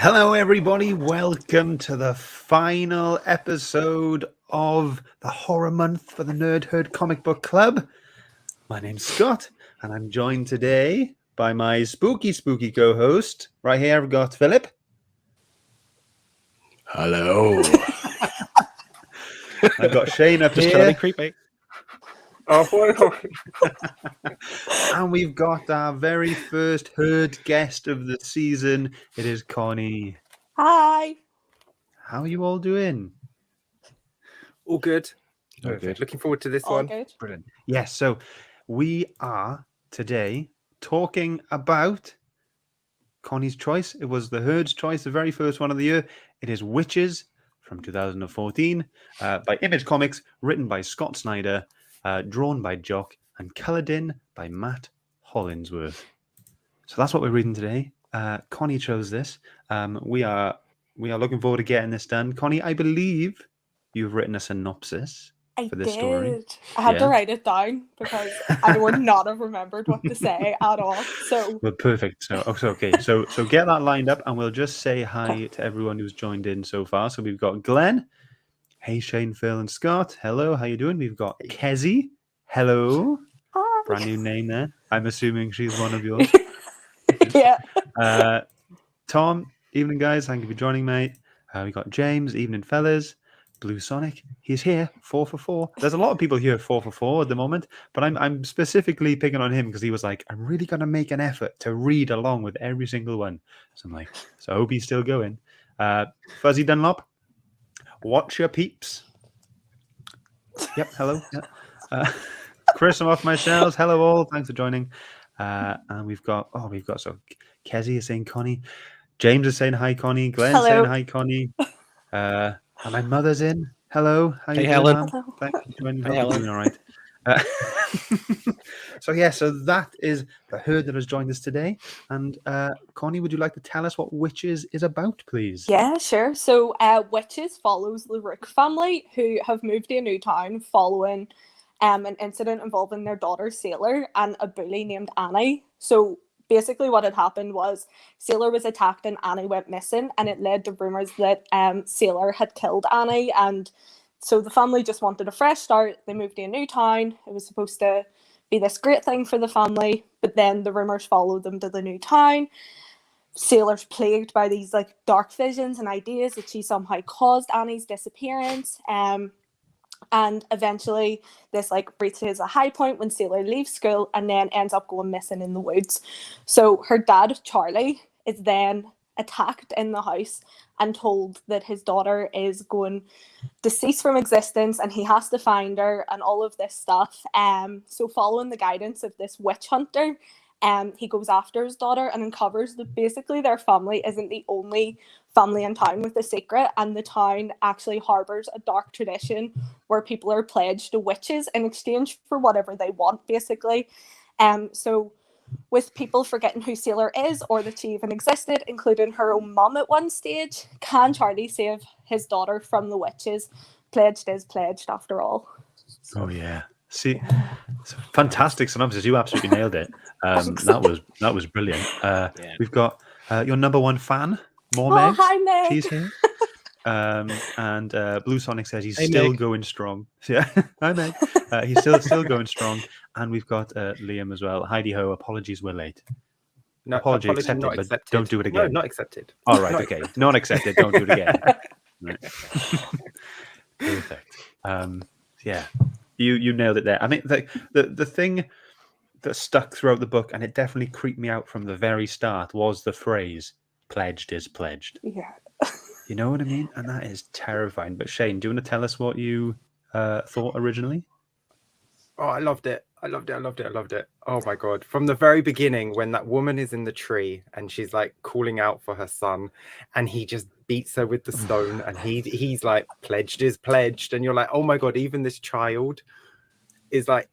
Hello, everybody. Welcome to the final episode of the Horror Month for the Nerd Herd Comic Book Club. My name's Scott, and I'm joined today by my spooky co-host. Right here, I've got Philip. Hello. I've got Shane up Just here. trying to be creepy. And we've got our very first herd guest of the season. It is Connie. Hi. How are you all doing? All good. All good. Looking forward to this All one. good. Brilliant. Yes, so we are today talking about Connie's choice. It was the herd's choice, the very first one of the year. It is Wytches from 2014 by Image Comics, written by Scott SNYDER, drawn by JOCK, and coloured in by Matt Hollinsworth. So that's what we're reading today. Connie chose this. We are looking forward to getting this done. Connie, I believe you've written a synopsis for this story. I had to write it down because I would not have remembered what to say at all. So Well, perfect. So okay. So get that lined up, and we'll just say hi to everyone who's joined in so far. So we've got Glenn. Hey, Shane, Phil, and Scott. Hello. How you doing? We've got Kezzy. Hello. hi. Brand new name there. I'm assuming she's one of yours. Yeah. Tom. Evening, guys. Thank you for joining, mate. We got James. Evening, fellas. Blue Sonic, he's here, 4 for 4. There's a lot of people here 4 for 4 at the moment, but I'm specifically picking on him because he was like, I'm really going to make an effort to read along with every single one. So I'm like, so I hope he's still going. Fuzzy Dunlop, watch your peeps. Yep, hello. Yeah. Chris, I'm off my shelves. Hello all, thanks for joining. And we've got so Kezzy is saying Connie, James is saying hi Connie, Glenn's saying hi Connie. And my mother's in. Hello. How you doing, Helen. Mom? Thanks for joining. Hey, Hope you're Helen. doing all right. So that is the herd that has joined us today. And Connie, would you like to tell us what Wytches is about, please? Yeah, sure. So Wytches follows the Rooks family who have moved to a new town following an incident involving their daughter Sailor and a bully named Annie. So basically what had happened was Sailor was attacked and Annie went missing, and it led to rumours that Sailor had killed Annie, and so the family just wanted a fresh start. They moved to a new town. It was supposed to be this great thing for the family, but then the rumours followed them to the new town. Sailor's plagued by these like dark visions and ideas that she somehow caused Annie's disappearance. And eventually this like reaches a high point when Sailor leaves school and then ends up going missing in the woods. So her dad, Charlie, is then attacked in the house and told that his daughter is going deceased from existence and he has to find her and all of this stuff. So following the guidance of this witch hunter, he goes after his daughter and uncovers that basically their family isn't the only family in town with a secret, and the town actually harbours a dark tradition where people are pledged to witches in exchange for whatever they want, basically. So with people forgetting who Sailor is or that she even existed, including her own mum at one stage, can Charlie save his daughter from the witches? Pledged is pledged after all. Oh yeah. See, it's a fantastic synopsis. You absolutely nailed it. That was brilliant. We've got your number one fan, Meg. Hi, Meg. She's here. And Blue Sonic says he's Hey, still Meg. going strong. Yeah, hi Meg. He's still going strong. And we've got Liam as well. Heidi ho, apologies, we're late. No, Apology accepted, not but accepted. don't do it No, again. not accepted. All right, okay. Not accepted. Don't do it again. Right. Perfect. Yeah, you nailed it there. I mean, the thing that stuck throughout the book, and it definitely creeped me out from the very start, was the phrase "pledged is pledged." Yeah. You know what I mean? And that is terrifying. But Shane, do you want to tell us what you thought originally? Oh, I loved it. I loved it. Oh my God. From the very beginning, when that woman is in the tree and she's like calling out for her son and he just beats her with the stone and he's like, pledged is pledged. And you're like, oh my God, even this child is like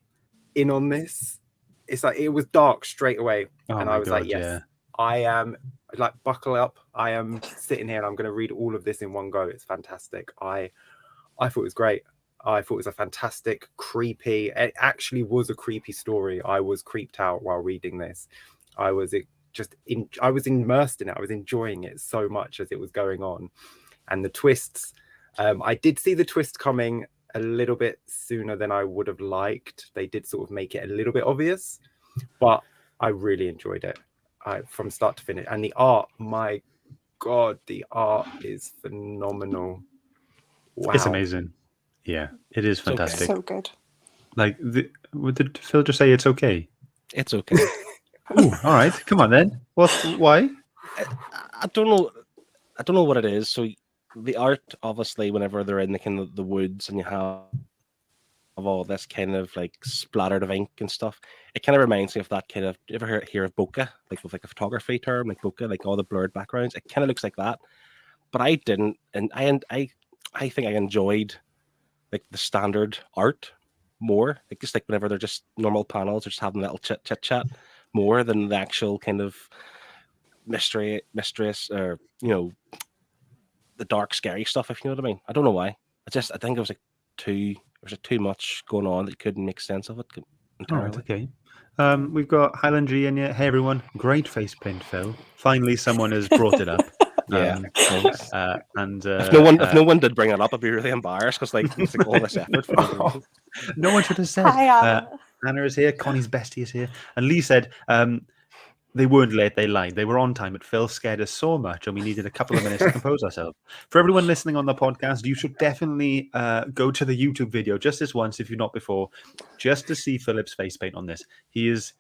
in on this. It's like, it was dark straight away. Oh and my I was God, like, yes, yeah. I am like, buckle up. I am sitting here and I'm going to read all of this in one go. It's fantastic. I thought it was great. I thought it was a fantastic, creepy. It actually was a creepy story. I was creeped out while reading this. I was I was immersed in it. I was enjoying it so much as it was going on. And the twists, I did see the twist coming a little bit sooner than I would have liked. They did sort of make it a little bit obvious, but I really enjoyed it from start to finish. And the art, my God, the art is phenomenal. Wow. It's amazing. Yeah, it is fantastic. So good. Like, did Phil just say it's okay? It's okay. Ooh, all right, come on then. Why? I don't know. I don't know what it is. So the art, obviously, whenever they're in the kind of the woods and you have all this kind of like splattered of ink and stuff, it kind of reminds me of that kind of. You ever hear of bokeh, like with like a photography term, like bokeh, like all the blurred backgrounds? It kind of looks like that, but I didn't, and I think I enjoyed like the standard art more, like just like whenever they're just normal panels, or just having a little chit chat more than the actual kind of mistress, or the dark scary stuff, if you know what I mean. I don't know why. I think it was like too much going on that you couldn't make sense of it entirely. All right, okay. We've got Highland G in here. Hey everyone, great face paint, Phil. Finally, someone has brought it up. Yeah. And if no one did bring it up, I'd be really embarrassed, because like it's like all this effort for no reason. No one should have said. Hi, Anna. Anna is here. Connie's bestie is here. And Lee said they weren't late, they lied. They were on time, but Phil scared us so much and we needed a couple of minutes to compose ourselves. For everyone listening on the podcast, you should definitely go to the YouTube video just this once, if you've not before, just to see Philip's face paint on this. He is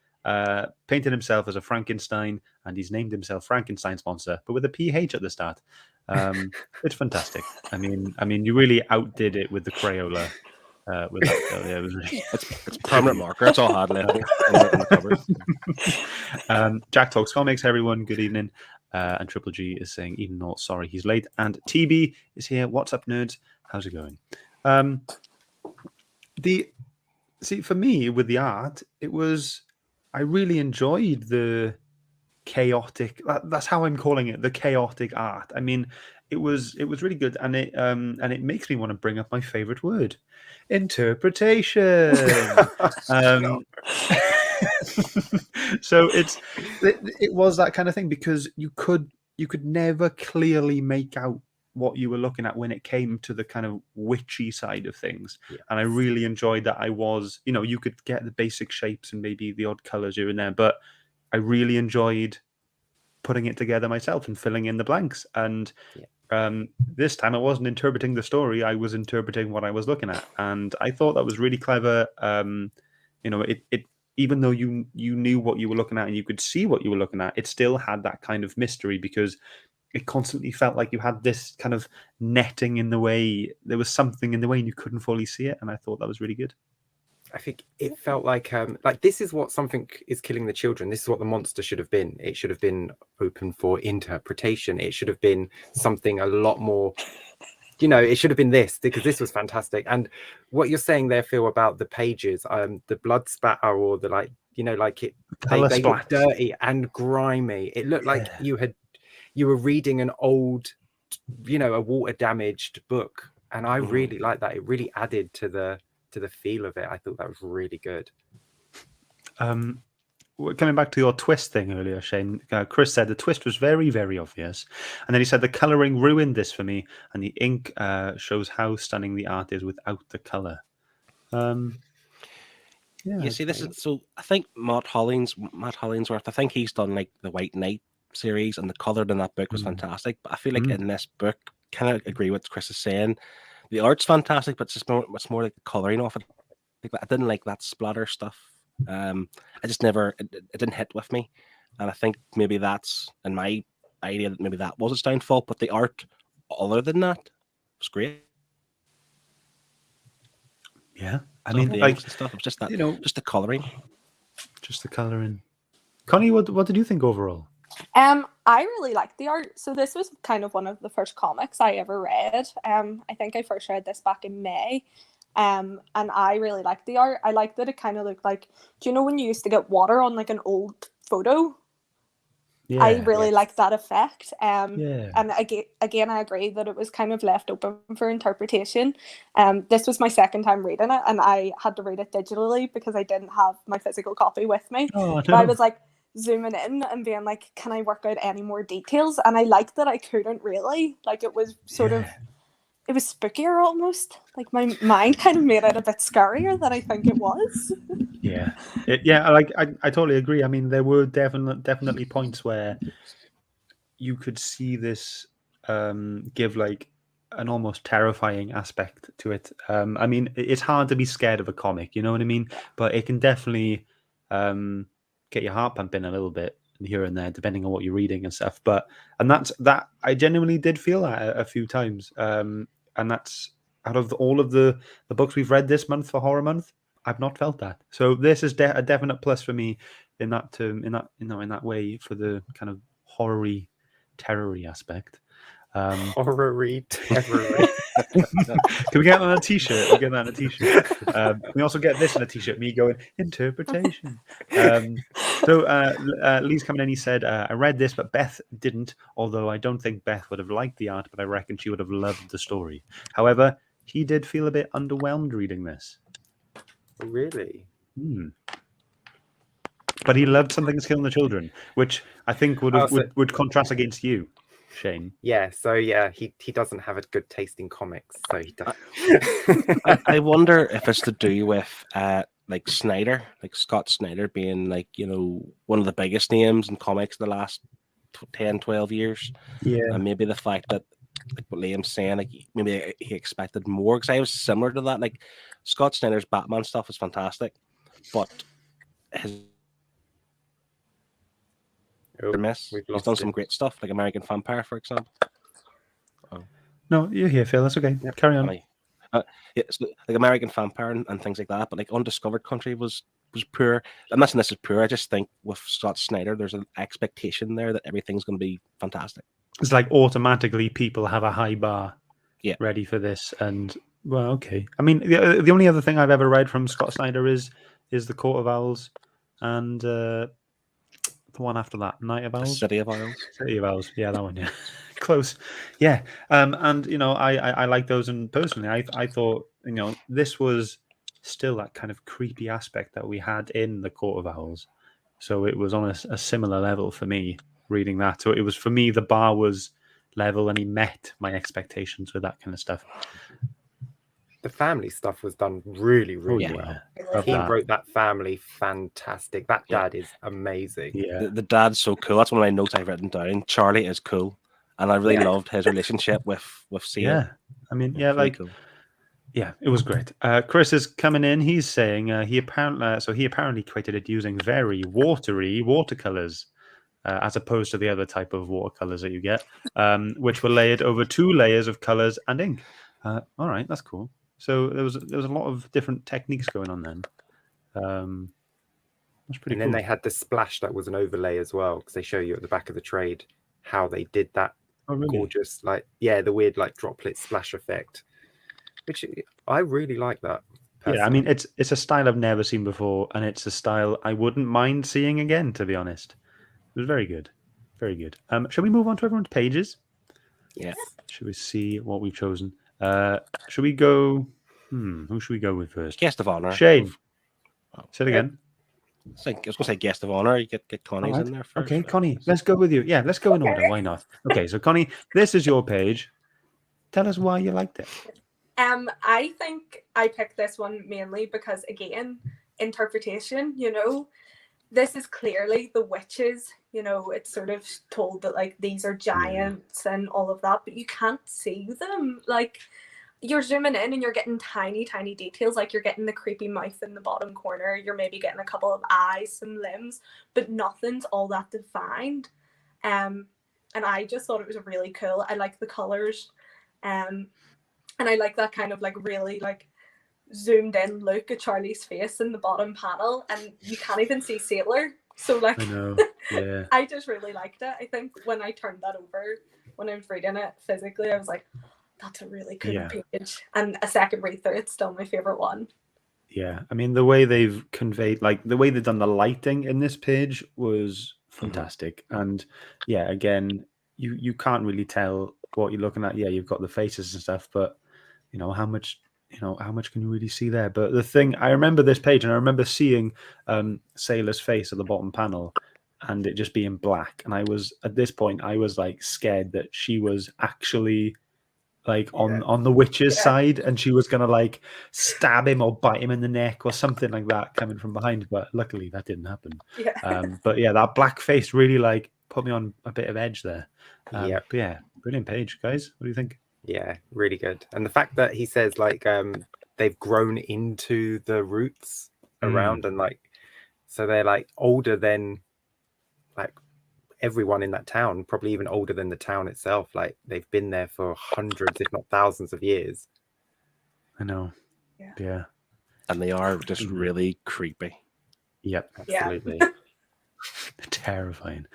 painted himself as a Frankenstein, and he's named himself Frankenstein Sponsor, but with a PH at the start. It's fantastic. I mean, you really outdid it with the Crayola. With that, yeah, it was really... it's permanent marker. It's all hard left in the cover. Jack Talks Comics, everyone. Good evening. And Triple G is saying, even though sorry he's late. And TB is here. What's up, nerds? How's it going? For me with the art, I really enjoyed the chaotic. That's how I'm calling it, the chaotic art. I mean, it was really good, and it makes me want to bring up my favorite word, interpretation. So it was that kind of thing, because you could never clearly make out what you were looking at when it came to the kind of witchy side of things. Yeah. And I really enjoyed that. You could get the basic shapes and maybe the odd colors here and there, but I really enjoyed putting it together myself and filling in the blanks. And this time I wasn't interpreting the story, I was interpreting what I was looking at. And I thought that was really clever. It even though you knew what you were looking at and you could see what you were looking at, it still had that kind of mystery, because it constantly felt like you had this kind of netting in the way. There was something in the way and you couldn't fully see it. And I thought that was really good. I think it felt like this is what something is killing the children. This is what the monster should have been. It should have been open for interpretation. It should have been something a lot more, it should have been this, because this was fantastic. And what you're saying there, Phil, about the pages, the blood spatter, or the they look dirty and grimy. It looked like you were reading an old, a water damaged book. And I really like that. It really added to the feel of it. I thought that was really good. Coming back to your twist thing earlier, Shane, Chris said the twist was very, very obvious. And then he said the colouring ruined this for me, and the ink shows how stunning the art is without the colour. You see, this is so. I think Matt Hollingsworth. I think he's done like the White Knight series, and the colour in that book was fantastic. But I feel like in this book, kind of agree with what Chris is saying. The art's fantastic, but it's more like the colouring of it. I didn't like that splatter stuff. I just never. It didn't hit with me, and I think maybe that's in my idea that maybe that was its downfall. But the art, other than that, was great. Yeah, I mean, like stuff. It was just that, just the colouring. Just the colouring. Connie, what did you think overall? I really liked the art. So this was kind of one of the first comics I ever read. I think I first read this back in May. And I really liked the art. I liked that it kind of looked like, do you know when you used to get water on like an old photo? Yeah, I really liked that effect. And again, I agree that it was kind of left open for interpretation. This was my second time reading it, and I had to read it digitally because I didn't have my physical copy with me. Oh, no. But I was like, zooming in and being like, can I work out any more details? And I liked that I couldn't really. Like, it was sort of, it was spookier almost. Like, my mind kind of made it a bit scarier than I think it was. Yeah, I totally agree. I mean, there were definitely points where you could see this give like an almost terrifying aspect to it. I mean, it's hard to be scared of a comic, you know what I mean? But it can definitely get your heart pumping a little bit here and there, depending on what you're reading and stuff. And that's that. I genuinely did feel that a few times, and that's out of all of the books we've read this month for Horror Month. I've not felt that. So this is a definite plus for me in that term, in that way, for the kind of horror-y, terror-y aspect. Horror-y, terror-y. Can we get that on a t-shirt? We'll get that on a t-shirt. We also get this on a t-shirt, me going, interpretation. Lee's coming in, he said, I read this, but Beth didn't, although I don't think Beth would have liked the art, but I reckon she would have loved the story. However, he did feel a bit underwhelmed reading this. Really? But he loved Something's Killing the Children, which I think would contrast against you, Shane. Yeah, so he doesn't have a good taste in comics, so he does. I wonder if it's to do with like Snyder, like Scott Snyder being like, you know, one of the biggest names in comics in the last 10, 12 years. Yeah. And maybe the fact that, like what Liam's saying, like maybe he expected more, because I was similar to that. Like Scott Snyder's Batman stuff is fantastic, but his he's done some great stuff, like American Vampire, for example. No, you're here, Phil. That's okay. Yep. Carry on. So, like American Vampire and things like that, but like Undiscovered Country was poor. I'm not saying this is poor. I just think with Scott Snyder, there's an expectation there that everything's going to be fantastic. It's like automatically people have a high bar ready for this. And, well, okay. I mean, the only other thing I've ever read from Scott Snyder is The Court of Owls and the one after that, Night of Owls? City of Owls. City of Owls. Yeah, that one, yeah. Close. Yeah. And, you know, I like those. And personally, I thought, you know, this was still that kind of creepy aspect that we had in The Court of Owls. So it was on a similar level for me reading that. So it was, for me, the bar was level and he met my expectations with that kind of stuff. The family stuff was done really, really well. He wrote that family fantastic. That dad is amazing. Yeah, the dad's so cool. That's one of my notes I've written down. Charlie is cool, and I really loved his relationship with Seal. Yeah, I mean, yeah, really like, cool. Yeah, it was great. Chris is coming in. He's saying he apparently created it using very watery watercolors, as opposed to the other type of watercolors that you get, which were layered over 2 layers of colors and ink. All right, that's cool. So there was a lot of different techniques going on then. That's pretty cool. And then they had the splash that was an overlay as well, because they show you at the back of the trade how they did that gorgeous, like, the weird like droplet splash effect, which I really like that. Personally. Yeah, I mean, it's a style I've never seen before, and it's a style I wouldn't mind seeing again, to be honest. It was very good. Very good. Shall we move on to everyone's pages? Yeah. Should we see what we've chosen? Should we go? Who should we go with first? Guest of honor. Shane. Say it again. I was going to say guest of honor. You get Connie's in there first. Okay, Connie, let's go with you. Yeah, let's go in order. Why not? Okay, so Connie, this is your page. Tell us why you liked it. I think I picked this one mainly because, again, interpretation. You know, this is clearly the witches. You know, it's sort of told that like these are giants and all of that, but you can't see them. Like, you're zooming in and you're getting tiny, tiny details. Like, you're getting the creepy mouth in the bottom corner. You're maybe getting a couple of eyes, some limbs, but nothing's all that defined. And I just thought it was really cool. I like the colors, and I like that kind of like really like zoomed in look at Charlie's face in the bottom panel, and you can't even see Sailor. So like, I know. Yeah. I just really liked it. I think when I turned that over, when I was reading it physically, I was like, that's a really cool page. And a second read through, it's still my favorite one. Yeah. I mean, the way they've conveyed, like the way they've done the lighting in this page was fantastic. And yeah, again, you can't really tell what you're looking at. Yeah, you've got the faces and stuff, but you know, how much can you really see there? But the thing, I remember this page and I remember seeing Sailor's face at the bottom panel, and it just being black. And I was at this point, I was like scared that she was actually like on the witch's side, and she was gonna like stab him or bite him in the neck or something like that coming from behind. But luckily that didn't happen. But yeah, that black face really like put me on a bit of edge there. But yeah, brilliant page, guys. What do you think? Yeah, really good. And the fact that he says like they've grown into the roots around, and like so they're like older than like everyone in that town, probably even older than the town itself. Like they've been there for hundreds, if not thousands of years. I know. Yeah. And they are just really creepy. Yep, Absolutely. Terrifying.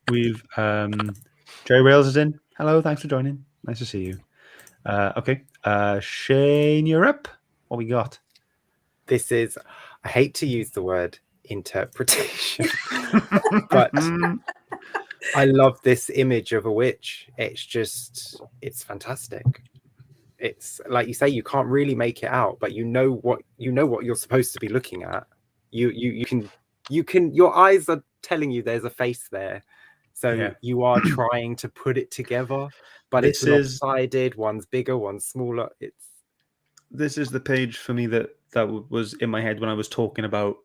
We've Jerry Wales is in. Hello, thanks for joining. Nice to see you. Okay. Shane, you're up. What we got? This is, I hate to use the word interpretation, but I love this image of a witch. It's fantastic. It's like you say, you can't really make it out, but you know what you're supposed to be looking at. You can your eyes are telling you there's a face there, so you are trying to put it together, but it's lopsided. One's bigger, one's smaller. This is the page for me that was in my head when I was talking about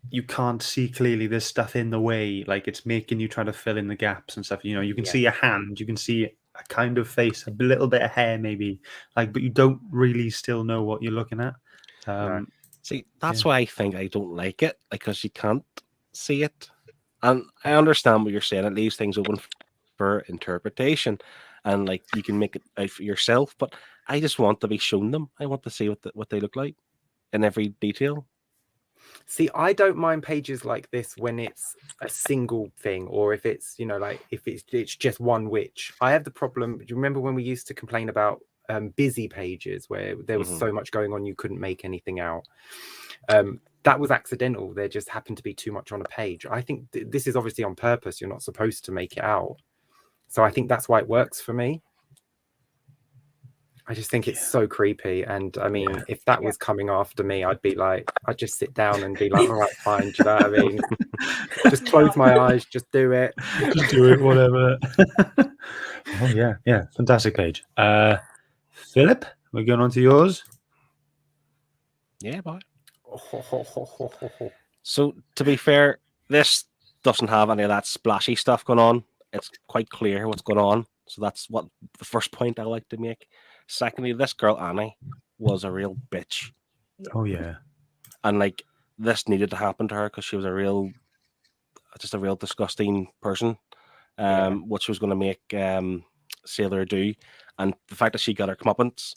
you can't see clearly, there's stuff in the way, like it's making you try to fill in the gaps and stuff. You know, you can see a hand, you can see a kind of face, a little bit of hair maybe, like, but you don't really still know what you're looking at. See, that's why I think I don't like it, because you can't see it. And I understand what you're saying. It leaves things open for interpretation, and like you can make it out for yourself. But I just want to be shown them. I want to see what they look like in every detail. See, I don't mind pages like this when it's a single thing, or if it's, you know, like if it's just one witch. I have the problem. Do you remember when we used to complain about busy pages where there was so much going on you couldn't make anything out? That was accidental. There just happened to be too much on a page. I think this is obviously on purpose. You're not supposed to make it out. So I think that's why it works for me. I just think it's so creepy. And I mean, if that was coming after me, I'd just sit down and be like, all right, fine. Do you know what I mean? Just close my eyes, just do it. Just do it, whatever. Oh, yeah. Fantastic page. Philip, we're going on to yours. Yeah, boy. So, to be fair, this doesn't have any of that splashy stuff going on. It's quite clear what's going on. So that's what the first point I like to make. Secondly, this girl Annie was a real bitch. Oh yeah, and like this needed to happen to her because she was a real disgusting person. What she was going to make Sailor do, and the fact that she got her comeuppance,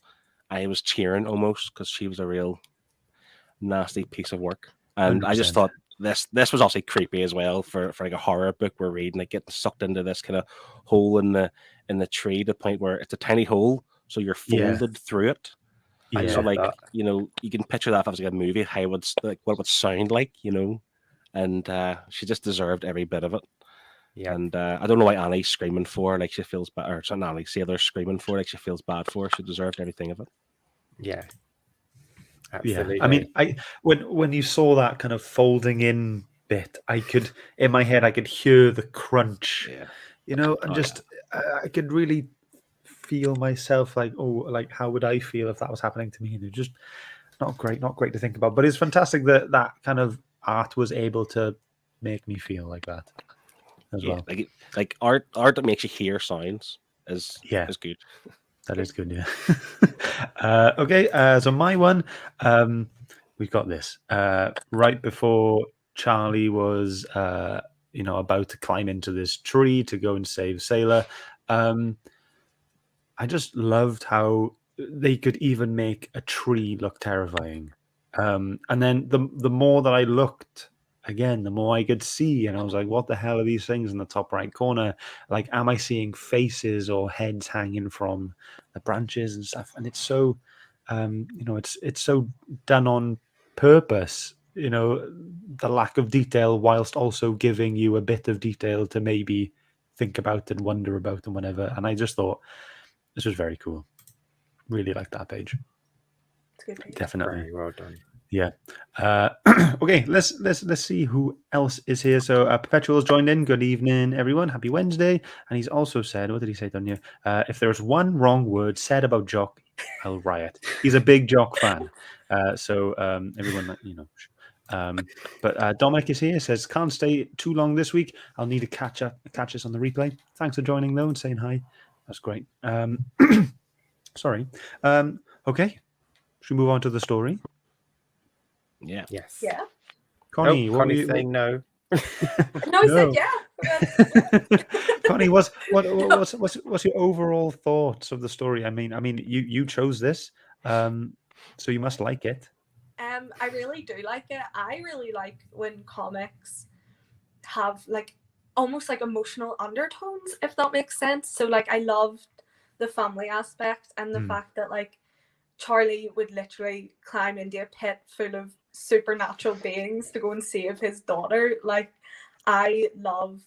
I was cheering almost because she was a real nasty piece of work. And 100%. I just thought this was also creepy as well for like a horror book we're reading, like getting sucked into this kind of hole in the tree, to the point where it's a tiny hole. So you're folded through it. Yeah, so like you know, you can picture that if it was like a movie, how it would like what it would sound like, you know. And she just deserved every bit of it. Yeah. And I don't know why Annie's screaming for, like she feels bad, or it's not Annie, Sailor's screaming for, like she feels bad for. She deserved everything of it. Yeah. Absolutely. Yeah. I mean, when you saw that kind of folding in bit, I could in my head I could hear the crunch. Yeah. You know, and I could really feel myself like, how would I feel if that was happening to me? And it's just not great to think about. But it's fantastic that that kind of art was able to make me feel like that as well. Like art that makes you hear sounds is good. That is good, yeah. Okay, so my one, we've got this. Right before Charlie was about to climb into this tree to go and save Sailor, I just loved how they could even make a tree look terrifying. And then the more that I looked, again, the more I could see. And I was like, what the hell are these things in the top right corner? Like, am I seeing faces or heads hanging from the branches and stuff? And it's so, it's so done on purpose. You know, the lack of detail whilst also giving you a bit of detail to maybe think about and wonder about and whatever. And I just thought, this was very cool. Really like that page. It's a good page. Definitely. Very well done. Yeah. Okay, let's see who else is here. So Perpetual's joined in. Good evening, everyone. Happy Wednesday. And he's also said, what did he say down here? If there's one wrong word said about Jock, I'll riot. He's a big Jock fan. So everyone, but Dominic is here. Says can't stay too long this week. I'll need to catch us on the replay. Thanks for joining though and saying hi. That's great. Sorry. Okay. Should we move on to the story? Yeah. Yes. Yeah. Connie, Oh, what Connie's saying no. No, I said yeah. Connie, what's your overall thoughts of the story? I mean, you chose this, so you must like it. I really do like it. I really like when comics have like almost like emotional undertones, if that makes sense. So like I loved the family aspect and the fact that like Charlie would literally climb into a pit full of supernatural beings to go and save his daughter. Like I love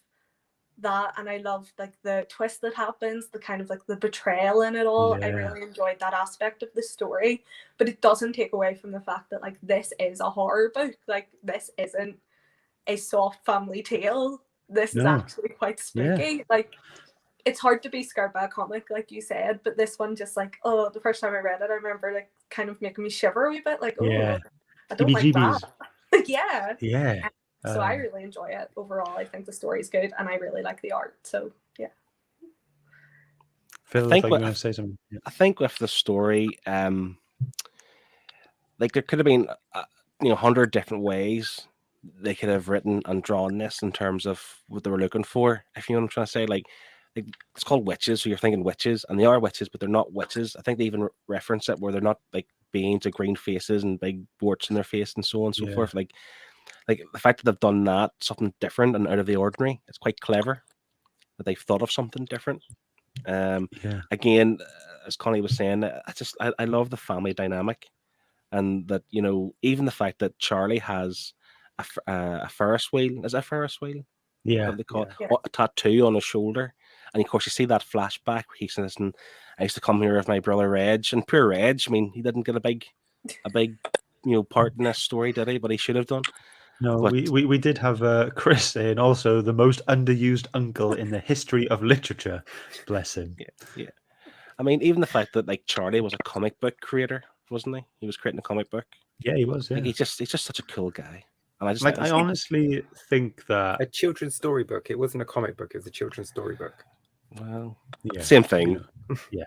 that, and I love like the twist that happens, the kind of like the betrayal in it all. I Yeah. really enjoyed that aspect of the story, but it doesn't take away from the fact that like this is a horror book. Like this isn't a soft family tale. This is No. actually quite spooky. Like it's hard to be scared by a comic, like you said, but this one just like, oh, the first time I read it, I remember like kind of making me shiver a wee bit, like, oh, Yeah. I don't like Heebie-jeebies. that. Yeah. Yeah. So I really enjoy it overall. I think the story's good, and I really like the art. So yeah. Phil, think like what- you want to say something. Yeah. I think with the story, like there could have been 100 different ways they could have written and drawn this in terms of what they were looking for. If you know what I'm trying to say, like it's called Witches, so you're thinking witches, and they are witches, but they're not witches. I think they even reference it where they're not like beings with green faces and big warts in their face and so on and so forth. Like the fact that they've done that, something different and out of the ordinary, it's quite clever that they've thought of something different. Again, as Connie was saying, I love the family dynamic, and that even the fact that Charlie has a Ferris wheel. Is that a Ferris wheel? Yeah. What they call it? A tattoo on his shoulder, and of course you see that flashback where he says, "And I used to come here with my brother Reg," and poor Reg. I mean, he didn't get a big part in this story, did he? But he should have done. No, But- we did have Chris saying also the most underused uncle in the history of literature. Bless him. Yeah. I mean, even the fact that like Charlie was a comic book creator, wasn't he? He was creating a comic book. Yeah, he was. Yeah. Like, he's just such a cool guy. And I just Like, I honestly think that A children's storybook. It wasn't a comic book. It was a children's storybook. well, yeah, same thing. Yeah.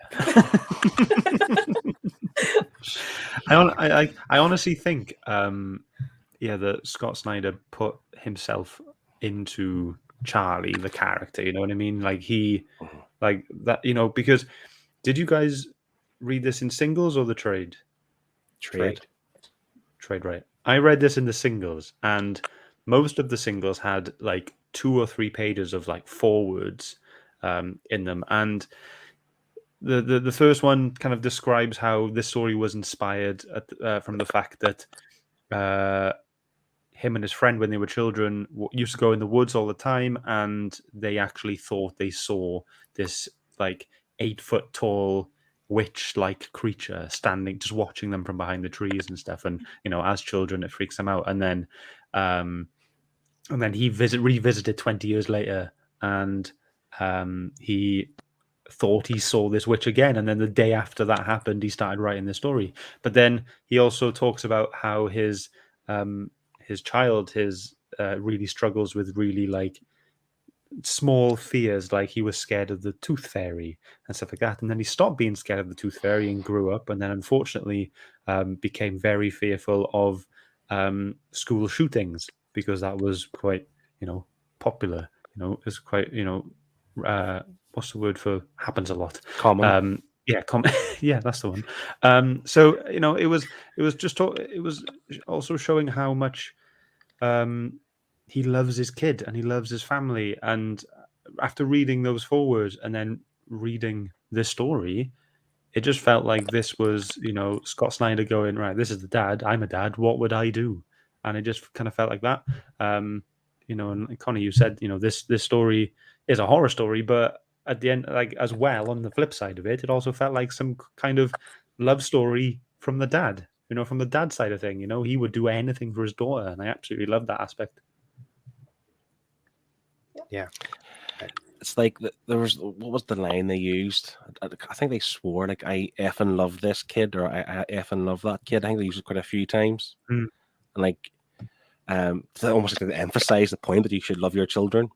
I honestly think that Scott Snyder put himself into Charlie, the character. You know what I mean? Like he, like that. Because did you guys read this in singles or the trade? Trade. Trade, right. I read this in the singles, and most of the singles had like 2 or 3 pages of like forewords in them, and the first one kind of describes how this story was inspired from the fact that him and his friend, when they were children, used to go in the woods all the time, and they actually thought they saw this like 8-foot tall witch-like creature standing, just watching them from behind the trees and stuff. And as children, it freaks them out. And then he revisited 20 years later, and he thought he saw this witch again. And then the day after that happened, he started writing the story. But then he also talks about how his child really struggles with really like small fears, like he was scared of the tooth fairy and stuff like that, and then he stopped being scared of the tooth fairy and grew up, and then unfortunately became very fearful of school shootings, because that was quite popular. It's quite what's the word for happens a lot? Common. Yeah, that's the one. So it was also showing how much he loves his kid and he loves his family. And after reading those forewords and then reading this story, it just felt like this was, Scott Snyder going, right, this is the dad. I'm a dad. What would I do? And it just kind of felt like that. And Connie, you said, this story is a horror story, but at the end, like as well, on the flip side of it, it also felt like some kind of love story from the dad. You know, from the dad side of thing, you know, he would do anything for his daughter, and I absolutely love that aspect. Yeah. It's like there was, what was the line they used? I think they swore like, "I effing love this kid," or "I effing love that kid." I think they used it quite a few times, Mm. and like to almost like to emphasize the point that you should love your children.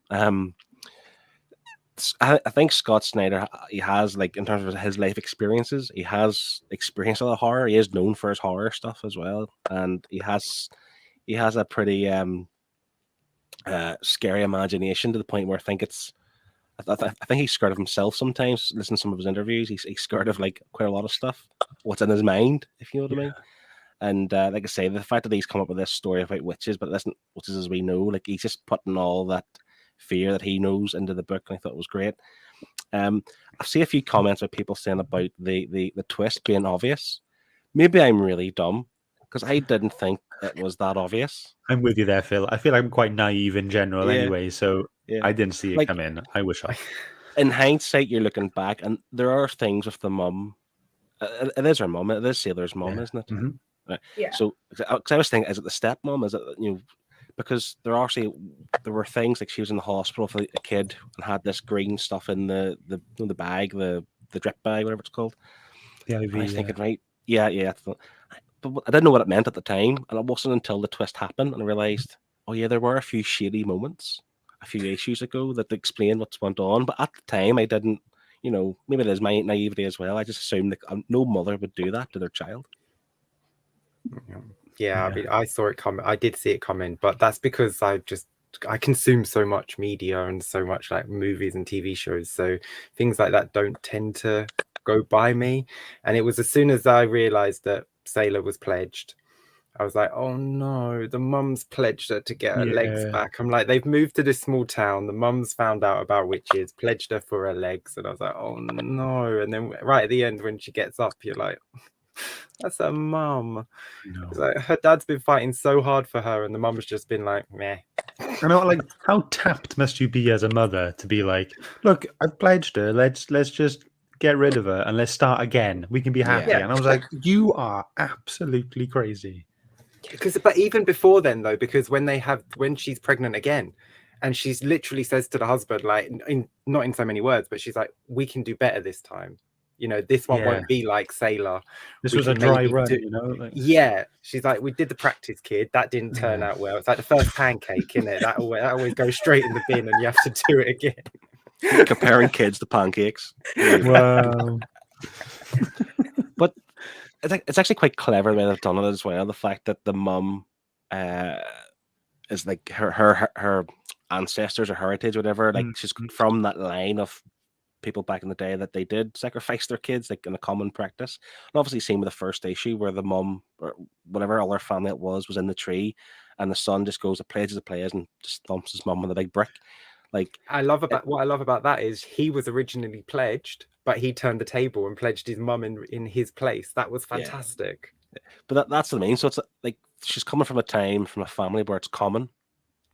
I think Scott Snyder, he has, like, in terms of his life experiences, he has experienced a lot of horror. He is known for his horror stuff as well, and he has a pretty scary imagination, to the point where I think it's. I think he's scared of himself sometimes. Listen to some of his interviews, he's scared of like quite a lot of stuff. What's in his mind, if you know what I mean. And like I say, the fact that he's come up with this story about witches, but it isn't witches as we know. Like, he's just putting all that fear that he knows into the book, and I thought it was great. I've seen a few comments with people saying about the twist being obvious. Maybe I'm really dumb, because I didn't think it was that obvious. I'm with you there, Phil. I feel I'm quite naive in general Yeah. anyway, so Yeah. I didn't see it Like, come in. I wish I. in hindsight, you're looking back, and there are things with the mum. It is her mum. It is Sailor's mum, Yeah. isn't it? Mhm. Right. Yeah. So, because I was thinking, is it the stepmom? Is it, you know, because there were things like she was in the hospital for a kid and had this green stuff in the bag, the drip bag, whatever it's called. The And I was IV, thinking, right, yeah. But I didn't know what it meant at the time, and it wasn't until the twist happened and I realized, oh yeah, there were a few shady moments a few issues ago that explain what's went on. But at the time, I didn't. You know, maybe it is my naivety as well. I just assumed that no mother would do that to their child. Yeah, I mean, I saw it coming. I did see it coming, but that's because I consume so much media and so much like movies and TV shows. So things like that don't tend to go by me. And it was as soon as I realized that Sailor was pledged, I was like, oh no, the mum's pledged her to get her legs Yeah. back. I'm like, they've moved to this small town. The mum's found out about witches, pledged her for her legs. And I was like, oh no. And then right at the end, when she gets up, you're like, that's her mum. No. It's like, her dad's been fighting so hard for her, and the mum's just been like, meh. I know, like, how tapped must you be as a mother to be like, look, I've pledged her. Let's just get rid of her and let's start again. We can be happy. Yeah. And I was like, you are absolutely crazy. But even before then, though, because when she's pregnant again, and she's literally says to the husband, like, not in so many words, but she's like, we can do better this time. You know, this one won't be like Sailor. This We was a can dry maybe run, do- you know? Like, Yeah, she's like, we did the practice, kid. That didn't turn Yeah. out well. It's like the first pancake, innit? That always goes straight in the bin, and you have to do it again. Comparing kids to pancakes. wow. But it's actually quite clever the way they've done it as well. The fact that the mum is like her ancestors or heritage, whatever. Like, she's from that line of people back in the day that they did sacrifice their kids, like in a common practice. And obviously, same with the first issue where the mum or whatever other family it was in the tree, and the son just goes, "It plays as it plays," and just thumps his mum with a big brick. Like, what I love about that is he was originally pledged, but he turned the table and pledged his mum in his place. That was fantastic. But that's what I mean. So it's like she's coming from a family where it's common,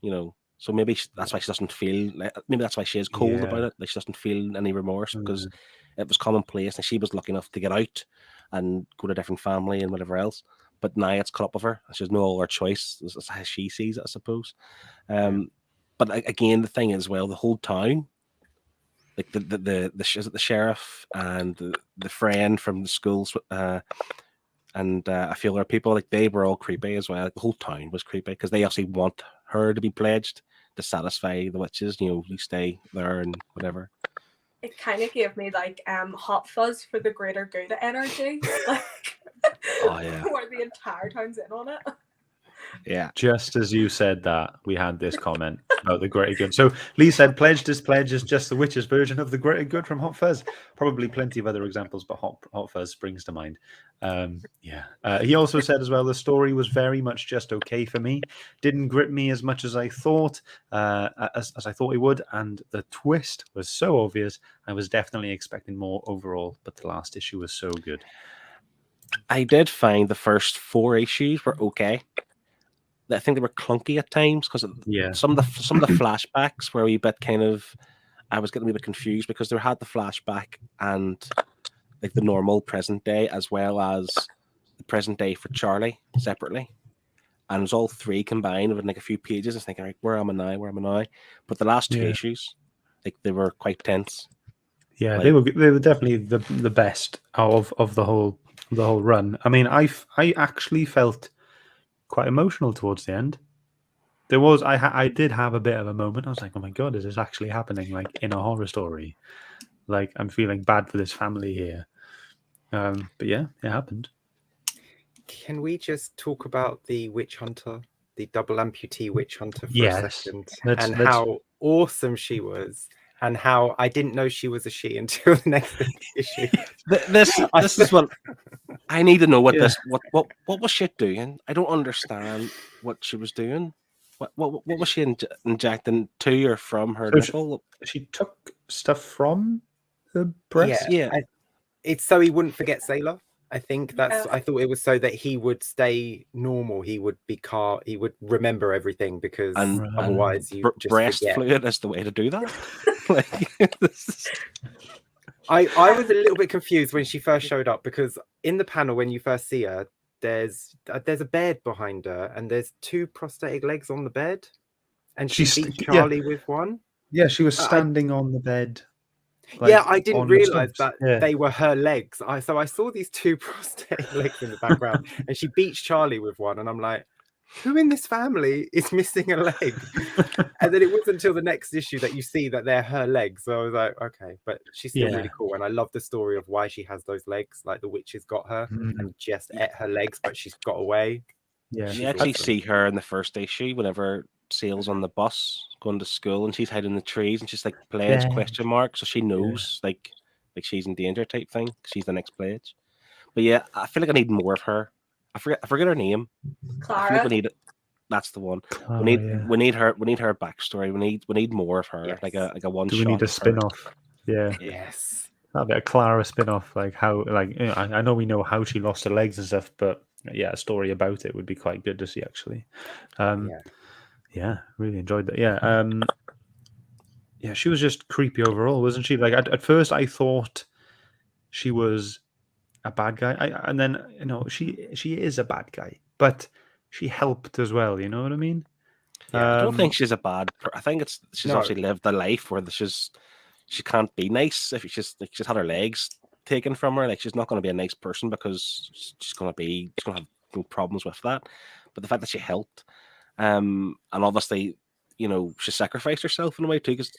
you know. So maybe that's why she doesn't feel. Maybe that's why she is cold about it. Like, she doesn't feel any remorse because it was commonplace, and she was lucky enough to get out and go to a different family and whatever else. But now it's caught up with her. She has no other choice. That's how she sees it, I suppose. But again, the thing is, well, the whole town, like the sheriff and the friend from the schools, and a few other people, like, they were all creepy as well. Like, the whole town was creepy because they actually want her to be pledged to satisfy the witches. You know, you stay there and whatever. It kind of gave me like Hot Fuzz for the greater good energy. Like, Oh yeah, where the entire town's in on it. yeah. Just as you said that, we had this comment about the greater good. So Lee said, pledge is just the witch's version of the greater good from Hot Fuzz. Probably plenty of other examples, but Hot Fuzz springs to mind. He also said as well, the story was very much just okay for me. Didn't grip me as much as I thought, as I thought it would. And the twist was so obvious. I was definitely expecting more overall, but the last issue was so good. I did find the first 4 issues were okay. I think they were clunky at times because some of the flashbacks were a wee bit kind of. I was getting a wee bit confused because they had the flashback and like the normal present day as well as the present day for Charlie separately. And it was all three combined with like a few pages. I was thinking, like, where am I now? Where am I now? But the last two issues, like, they were quite tense. Yeah, Like, they were definitely the best of the whole run. I mean, I actually felt quite emotional towards the end. There was I did have a bit of a moment. I was like, oh my god, is this actually happening? Like in a horror story? Like I'm feeling bad for this family here. But yeah, it happened. Can we just talk about the witch hunter, the double amputee witch hunter for a second, and how awesome she was, and how I didn't know she was a she until the next issue. This is what I need to know. What was she doing? I don't understand what she was doing. What was she injecting to or from her nipple? She took stuff from the breast. Yeah. It's so he wouldn't forget Sailor. I think that's. I thought it was so that he would stay normal. He would be calm. He would remember everything because otherwise, you just breast forget. fluid is the way to do that. I was a little bit confused when she first showed up because in the panel when you first see her, there's a bed behind her and there's two prosthetic legs on the bed, and she beat Charlie with one. Yeah, she was standing on the bed. Like, I didn't realize that they were her legs. So I saw these two prosthetic legs in the background, and she beats Charlie with one, and I'm like, who in this family is missing a leg? And then it wasn't until the next issue that you see that they're her legs. So I was like, okay, but she's still really cool, and I love the story of why she has those legs. Like the witches got her and just ate her legs, but she's got away. Yeah, you actually see her in the first issue whenever Sail's on the bus going to school, and she's hiding in the trees, and she's like pledge question mark, so she knows like she's in danger type thing. She's the next pledge. But yeah, I feel like I need more of her. I forget her name. Clara. That's the one. Oh, we need her backstory. We need more of her. Like a one shot. Do we need a spin-off? Yeah. Yes. That'd be a Clara spin-off, like how, like, you know, I know we know how she lost her legs and stuff, but yeah, a story about it would be quite good to see actually. Yeah, really enjoyed that. Yeah, she was just creepy overall, wasn't she? Like at first, I thought she was a bad guy, and then you know she is a bad guy, but she helped as well. You know what I mean? Yeah, I don't think she's a bad. I think she's actually lived a life where she can't be nice if she's had her legs taken from her. Like she's not going to be a nice person because she's going to have no problems with that. But the fact that she helped. And obviously, you know, she sacrificed herself in a way too, because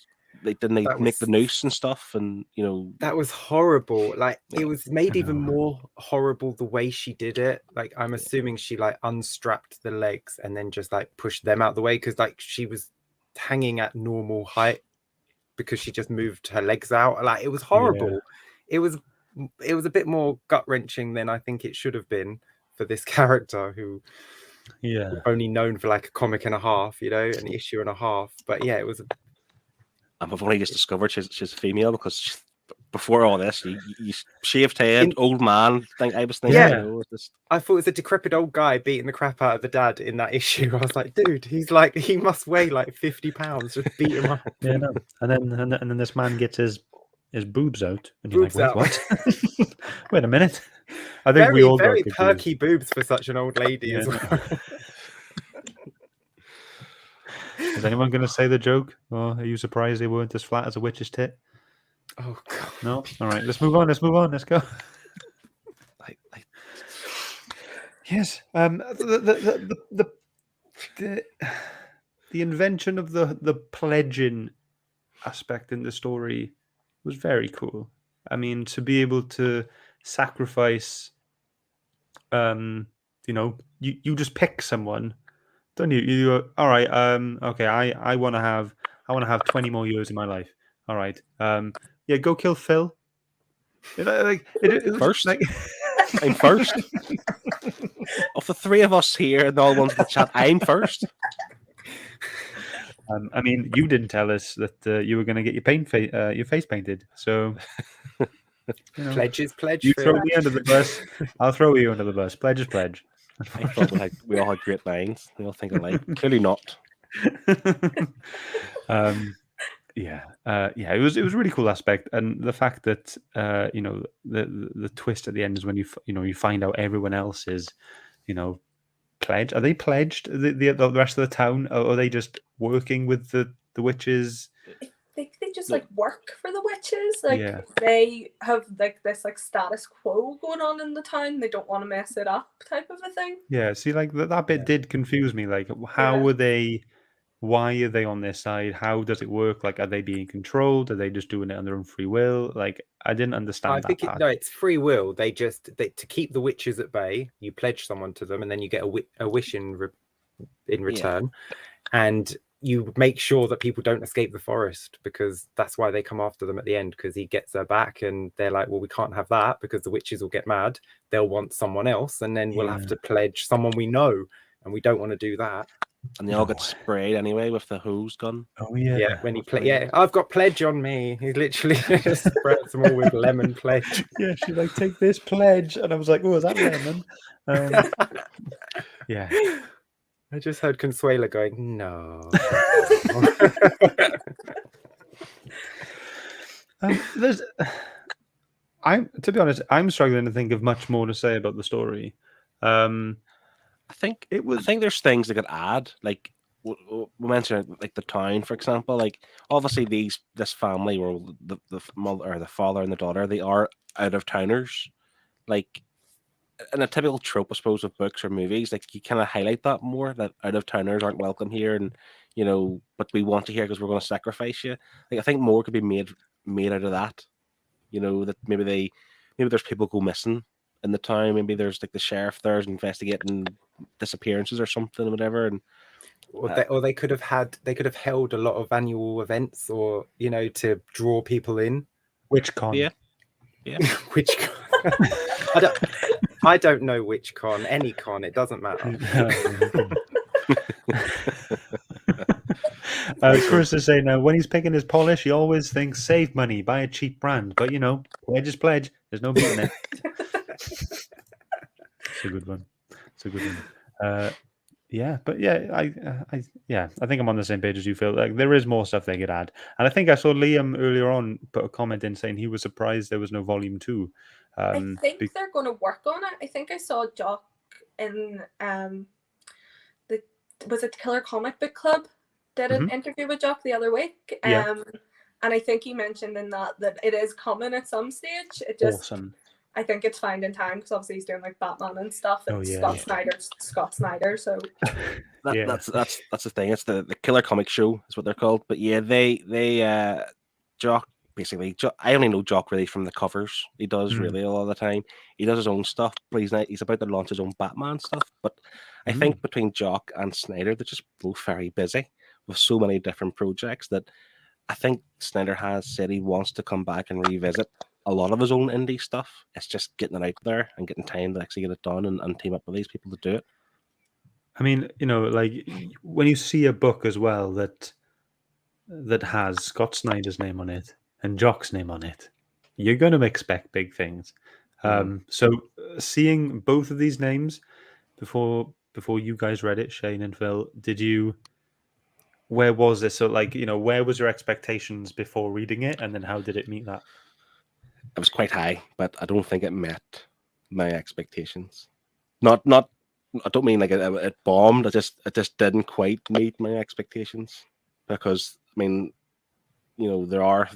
make the noose and stuff, and you know that was horrible. Like it was made even more horrible the way she did it. Like I'm assuming she like unstrapped the legs and then just like pushed them out the way because like she was hanging at normal height because she just moved her legs out. Like it was horrible. It was a bit more gut wrenching than I think it should have been for this character who. Only known for like a comic and a half, you know, an issue and a half. But yeah, it was. I've only just discovered she's female because before all this, you shaved head, old man. I was thinking, I thought it was a decrepit old guy beating the crap out of the dad in that issue. I was like, dude, he must weigh like 50 pounds. Just beat him up. Yeah, no. And then this man gets his boobs out, and you're like, wait, what? Wait a minute. I think we all very perky boobs for such an old lady as well. Is anyone going to say the joke? Or are you surprised they weren't as flat as a witch's tit? Oh God! No. All right, let's move on. Let's go. Yes. The invention of the pledging aspect in the story was very cool. I mean, to be able to sacrifice, you know, you just pick someone, don't you? You go, all right, okay, I want to have 20 more years in my life. All right, yeah, go kill Phil. First, like... I'm first. Of the three of us here and all ones in the chat, I'm first. I mean, you didn't tell us that you were going to get your face painted, so. You know, pledge. You throw me under the bus, I'll throw you under the bus. Pledge is pledge. I thought we all had great minds. We all think alike. Clearly not. yeah, yeah, it was a really cool aspect, and the fact that you know, the twist at the end is when you find out everyone else is, you know, pledged. Are they pledged, the rest of the town, or are they just working with the witches? They just No. like work for the witches. Like Yeah. they have like this like status quo going on in the town. They don't want to mess it up, type of a thing. Yeah, see, like that bit Yeah. did confuse me. Like, how Yeah. were they? Why are they on their side? How does it work? Like, are they being controlled? Are they just doing it on their own free will? Like, I didn't I understand that think part. no, it's free will. To keep the witches at bay, you pledge someone to them, and then you get a wish in return, and you make sure that people don't escape the forest, because that's why they come after them at the end, because he gets her back, and they're like, well, we can't have that because the witches will get mad. They'll want someone else, and then we'll have Yeah. to pledge someone we know, and we don't want to do that. And they all No. get sprayed anyway with the hose gun. Oh yeah. Yeah, when he Hopefully. yeah, I've got pledge on me. He literally just spreads them all with lemon pledge. Yeah, she's like, take this pledge, and I was like, oh, is that lemon? Yeah. I just heard Consuela going, no. There's, to be honest, I'm struggling to think of much more to say about the story. I think It was. I think there's things they could add, like we mentioned, like the town, for example. Like obviously this family, or the mother or the father and the daughter, they are out of towners. Like in a typical trope, I suppose, of books or movies, like you kind of highlight that more, that out of towners aren't welcome here, and but we want you here because we're going to sacrifice you. Like I think more could be made out of that. That maybe there's people go missing in the town. Maybe there's like the sheriff there's investigating disappearances or something or whatever, and Or they could have held a lot of annual events, or to draw people in. Which con? Yeah. Which con? I don't know which con. Any con, it doesn't matter. Chris is saying now, when he's picking his polish, he always thinks save money, buy a cheap brand. But pledge is pledge. There's no beating it. It's a good one. Yeah, but yeah, I think I'm on the same page as you, Phil. Like there is more stuff they could add, and I think I saw Liam earlier on put a comment in saying he was surprised there was no volume 2. I think they're going to work on it. I think I saw Jock in was it Killer Comic Book Club did an interview with Jock the other week. Yeah. And I think he mentioned in that it is coming at some stage. It just Awesome. I think it's finding time because obviously he's doing like Batman and stuff. And Oh, yeah. Scott Snyder. So that's the thing. It's the Killer Comic Show is what they're called. But yeah, they Jock basically. I only know Jock really from the covers. He does really a lot of the time. He does his own stuff, but he's about to launch his own Batman stuff. But I think between Jock and Snyder, they're just both very busy with so many different projects that I think Snyder has said he wants to come back and revisit a lot of his own indie stuff. It's just getting it out there and getting time to actually get it done and team up with these people to do it. I mean, like when you see a book as well that has Scott Snyder's name on it and Jock's name on it, you're going to expect big things. So seeing both of these names before you guys read it, Shane and Phil, where was this? So like, where was your expectations before reading it, and then how did it meet that? It was quite high, but I don't think it met my expectations. Not. I don't mean like it bombed. It just didn't quite meet my expectations, because I mean, there are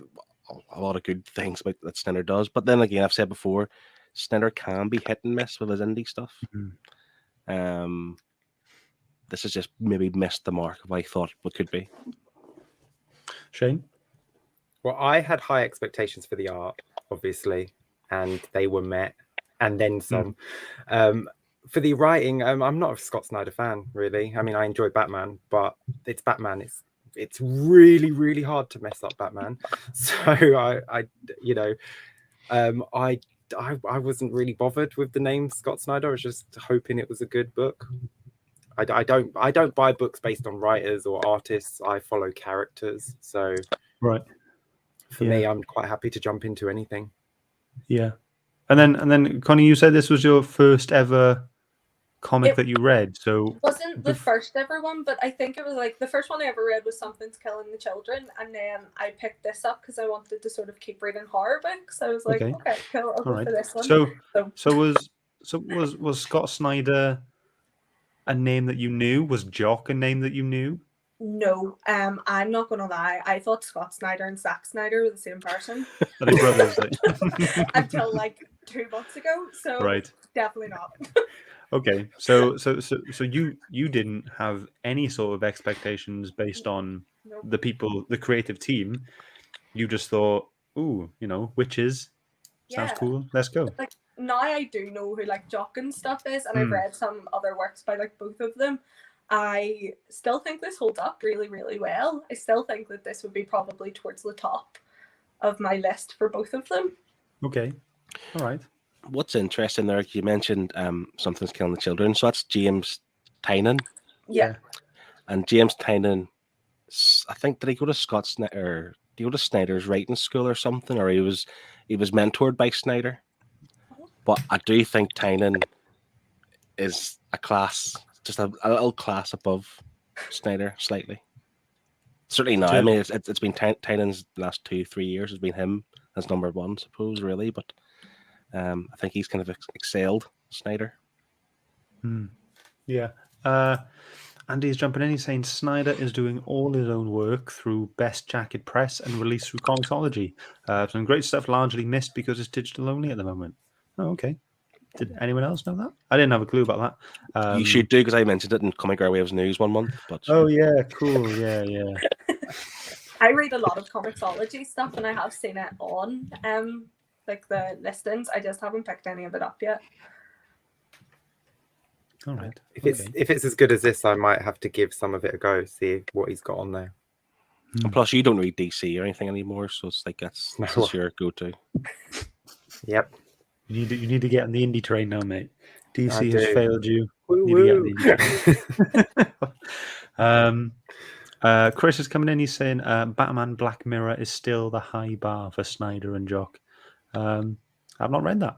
a lot of good things about that Snyder does, but then again, I've said before, Snyder can be hit and miss with his indie stuff. This has just maybe missed the mark of what I thought it could be. Shane? Well, I had high expectations for the art, obviously, and they were met, and then some. For the writing, I'm not a Scott Snyder fan, really. I mean, I enjoy Batman, but it's Batman. It's really, really hard to mess up Batman. So I wasn't really bothered with the name Scott Snyder. I was just hoping it was a good book. I don't buy books based on writers or artists. I follow characters. So right. For me, I'm quite happy to jump into anything. Yeah. And then Connie, you said this was your first ever comic It that you read. So wasn't the bef- first ever one, but I think it was like the first one I ever read was Something's Killing the Children, and then I picked this up because I wanted to sort of keep reading horror books. I was like, Okay. okay, cool, I'll all go right. for this one. So So was Scott Snyder a name that you knew? Was Jock a name that you knew? no, I'm not gonna lie. I thought Scott Snyder and Zack Snyder were the same person Are they brothers? until like 2 months ago. So Right. definitely not. Okay. So you didn't have any sort of expectations based on No. the people, the creative team. You just thought, ooh, Witches sounds Yeah. cool. Let's go. Like now I do know who like JOCK and stuff is, and I've Hmm. read some other works by like both of them. I still think this holds up really, really well. I still think that this would be probably towards the top of my list for both of them. Okay. All right. What's interesting there, you mentioned Something's Killing the Children. So that's James Tynan. Yeah. And James Tynan, I think, did he go to Scott Snyder? Did he go to Snyder's writing school or something? Or he was mentored by Snyder? But I do think Tynan is a class, just a little class above Snyder, slightly. Certainly now. I mean, it's been Tynan's last 2-3 years has been him as number one, I suppose, really. But I think he's kind of excelled Snyder. Yeah. Andy's jumping in. He's saying Snyder is doing all his own work through Best Jacket Press and released through Comixology. Some great stuff largely missed because it's digital only at the moment. Oh, okay. Did anyone else know that? I didn't have a clue about that. You should do, because I mentioned it in Comic Airwaves News one month. But Oh, yeah. Cool. Yeah, yeah. I read a lot of Comixology stuff, and I have seen it on like the listings. I just haven't picked any of it up yet. All right. If it's as good as this, I might have to give some of it a go, see what he's got on there. And plus, you don't read DC or anything anymore, so it's like that's your go-to. Yep. You need to get on the indie train now, mate. DC I has do. failed you. Woo You need to woo. get on the indie train. Chris is coming in. He's saying Batman Black Mirror is still the high bar for Snyder and Jock. I've not read that.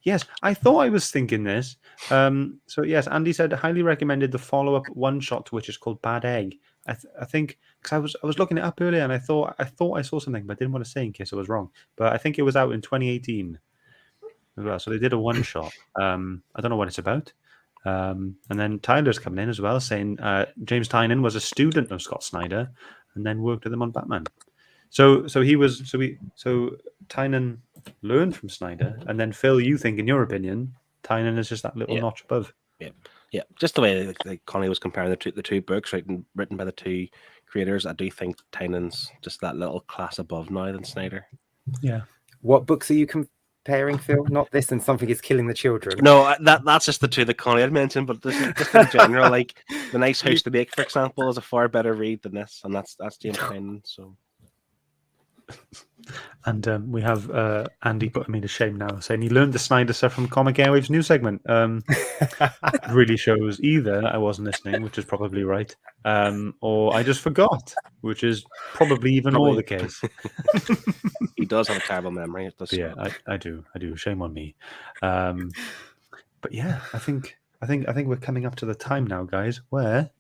Yes, I thought I was thinking this. So yes, Andy said highly recommended the follow-up one-shot to which is called Bad Egg. I think because I was looking it up earlier and I thought I saw something, but I didn't want to say in case I was wrong. But I think it was out in 2018 as well. So they did a one-shot. I don't know what it's about. And then Tyler's coming in as well, saying James Tynan was a student of Scott Snyder and then worked with him on Batman. So Tynan learned from Snyder, and then Phil, you think, in your opinion, Tynan is just that little notch above. Yeah. Just the way like Connie was comparing the two books written by the two creators, I do think Tynan's just that little class above now than Snyder. Yeah. What books are you comparing, Phil? Not this and Something is Killing the Children. No, that's just the two that Connie had mentioned, but just in general, like The Nice House to Make, for example, is a far better read than this, and that's James Tynan. So. And we have Andy putting me to shame now, saying he learned the Snyder stuff from Comic Airwaves news segment. Really shows either I wasn't listening, which is probably right, or I just forgot, which is probably even more the case. He does have a terrible memory. It does. Yeah, I do. Shame on me. But yeah, I think we're coming up to the time now, guys, where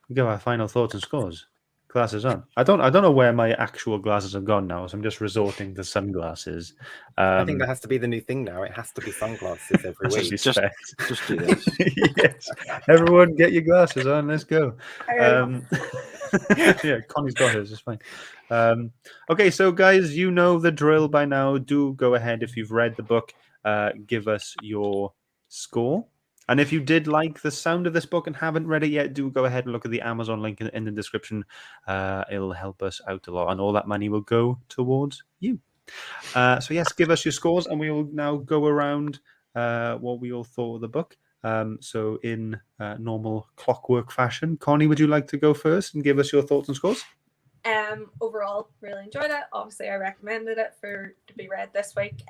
we go our final thoughts and scores. Glasses on. I don't know where my actual glasses have gone now, so I'm just resorting to sunglasses. I think that has to be the new thing now. It has to be sunglasses every week. Just do this. Yes, everyone, get your glasses on. Let's go. Yeah, Connie's got hers. It's fine. Okay, so guys, you know the drill by now. Do go ahead if you've read the book. Give us your score. And if you did like the sound of this book and haven't read it yet, do go ahead and look at the Amazon link in the description. It'll help us out a lot, and all that money will go towards you. So yes, give us your scores, and we will now go around what we all thought of the book. So in normal clockwork fashion, Connie, would you like to go first and give us your thoughts and scores? Overall, really enjoyed it. Obviously, I recommended it to be read this week.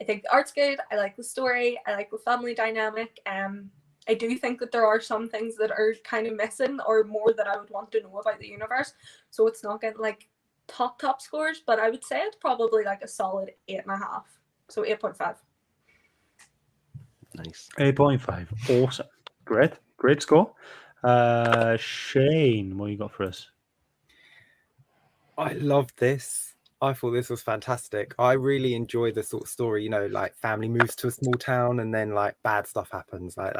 I think the art's good. I like the story. I like the family dynamic. I do think that there are some things that are kind of missing, or more that I would want to know about the universe. So it's not getting like top scores, but I would say it's probably like a solid 8.5. So 8.5. Nice. 8.5. Awesome. Great score. Shane, what you got for us? I love this. I thought this was fantastic. I really enjoy the sort of story, like family moves to a small town and then like bad stuff happens. Like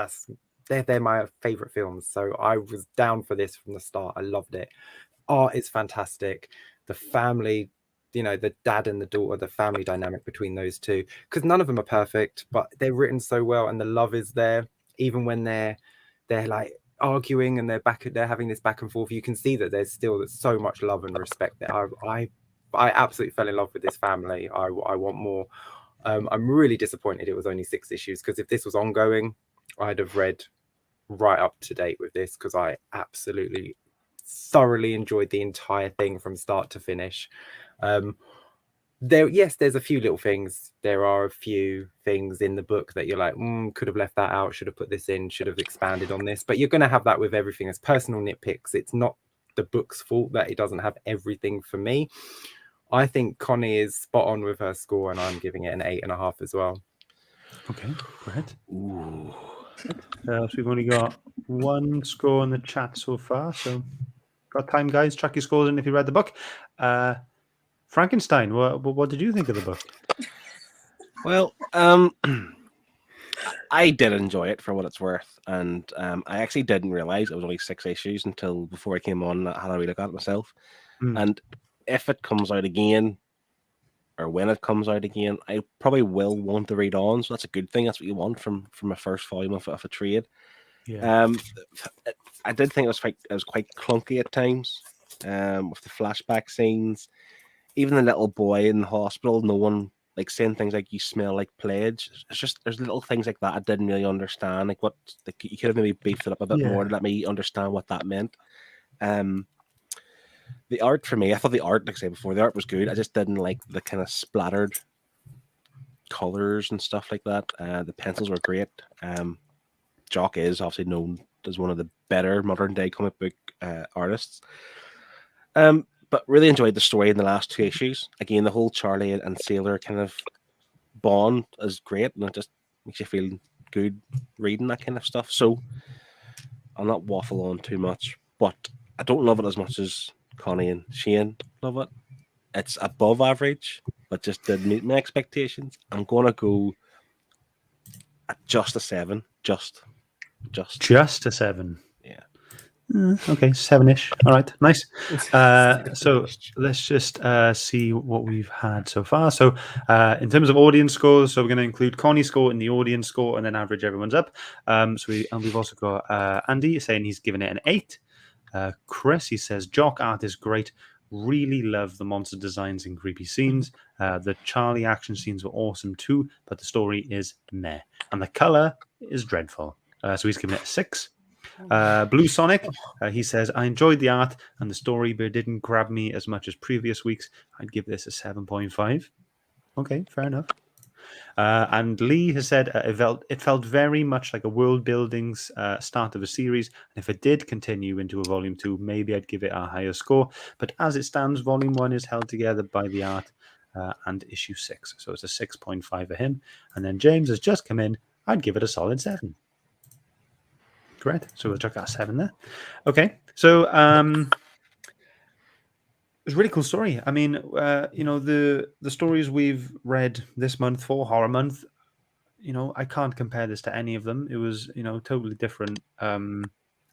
they're my favorite films. So I was down for this from the start. I loved it. Art is fantastic. The family, the dad and the daughter, the family dynamic between those two, because none of them are perfect, but they're written so well and the love is there. Even when they're like arguing and they're having this back and forth, you can see that there's still so much love and respect there. I absolutely fell in love with this family. I want more. I'm really disappointed it was only 6 issues, because if this was ongoing, I'd have read right up to date with this, because I absolutely thoroughly enjoyed the entire thing from start to finish. There's a few little things. There are a few things in the book that you're like, could have left that out, should have put this in, should have expanded on this. But you're going to have that with everything as personal nitpicks. It's not the book's fault that it doesn't have everything for me. I think Connie is spot on with her score, and I'm giving it an 8.5 as well. Okay, great. Ooh. So we've only got 1 score in the chat so far. So got time, guys. Chuck your scores in if you read the book. Frankenstein, what did you think of the book? Well, I did enjoy it for what it's worth, and I actually didn't realize it was only 6 issues until before I came on. I had a wee look at it myself, and if it comes out again, or when it comes out again, I probably will want to read on. So that's a good thing. That's what you want from a first volume of a trade. Yeah. I did think it was quite clunky at times, with the flashback scenes. Even the little boy in the hospital, no one like saying things like "you smell like pledge." It's just there's little things like that I didn't really understand. Like you could have maybe beefed it up a bit more to let me understand what that meant. The art for me, I thought the art, like I said before, the art was good. I just didn't like the kind of splattered colors and stuff like that. The pencils were great. JOCK is obviously known as one of the better modern day comic book artists. But really enjoyed the story in the last 2 issues. Again, the whole Charlie and Sailor kind of bond is great, and it just makes you feel good reading that kind of stuff. So I'll not waffle on too much, but I don't love it as much as Connie and Shane love it. It's above average, but just didn't meet my expectations. I'm gonna go at just a 7. Just a 7. Yeah. Okay, 7-ish. All right, nice. So let's just see what we've had so far. So in terms of audience scores, so we're going to include Connie's score in the audience score and then average everyone's up. We've also got Andy saying he's given it an 8. Chris, he says, JOCK art is great. Really love the monster designs and creepy scenes. The Charlie action scenes were awesome too, but the story is meh. And the color is dreadful. So he's given it a 6. Blue Sonic, he says, I enjoyed the art and the story, but it didn't grab me as much as previous weeks. I'd give this a 7.5. Okay, fair enough. And Lee has said it felt very much like a world building start of a series. And if it did continue into a volume 2, maybe I'd give it a higher score. But as it stands, volume 1 is held together by the art and issue 6. So it's a 6.5 for him. And then James has just come in. I'd give it a solid 7. Great. So we'll check that 7 there. Okay. So it's a really cool story. I mean, the stories we've read this month for Horror Month, I can't compare this to any of them. It was, totally different.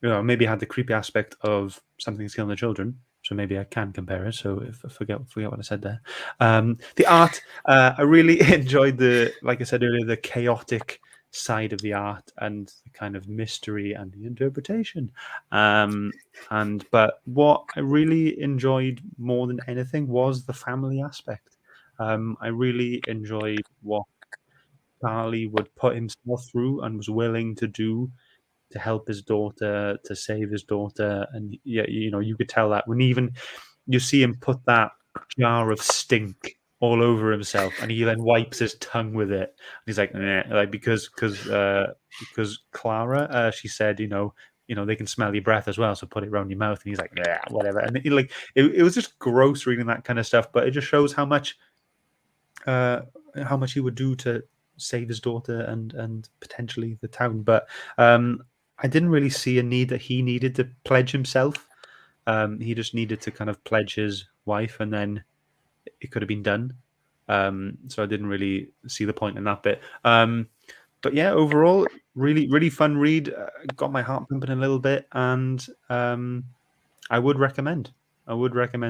Maybe it had the creepy aspect of Something's Killing the Children. So maybe I can compare it. So if I forget what I said there. The art, I really enjoyed like I said earlier, the chaotic side of the art and the kind of mystery and the interpretation. But what I really enjoyed more than anything was the family aspect. I really enjoyed what Charlie would put himself through and was willing to do to help his daughter, to save his daughter. And yeah, you could tell that when even you see him put that jar of stink all over himself, and he then wipes his tongue with it. And he's like, nah, like because Clara, she said, they can smell your breath as well, so put it around your mouth. And he's like, nah, whatever. And it was just gross reading that kind of stuff, but it just shows how much he would do to save his daughter and potentially the town. But I didn't really see a need that he needed to pledge himself. He just needed to kind of pledge his wife, and then it could have been done. So I didn't really see the point in that bit. But yeah, overall, really fun read. Got my heart pumping a little bit, and I would recommend.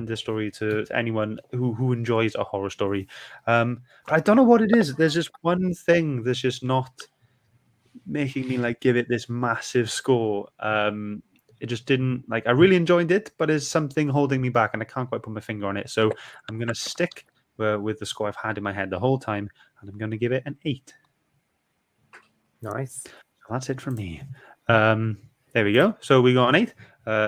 This story to anyone who enjoys a horror story. But I don't know what it is. There's just one thing that's just not making me like give it this massive score. It just didn't like. I really enjoyed it, but there's something holding me back, and I can't quite put my finger on it. So I'm gonna stick with the score I've had in my head the whole time, and I'm gonna give it an 8. Nice. That's it from me. There we go. So we got an 8.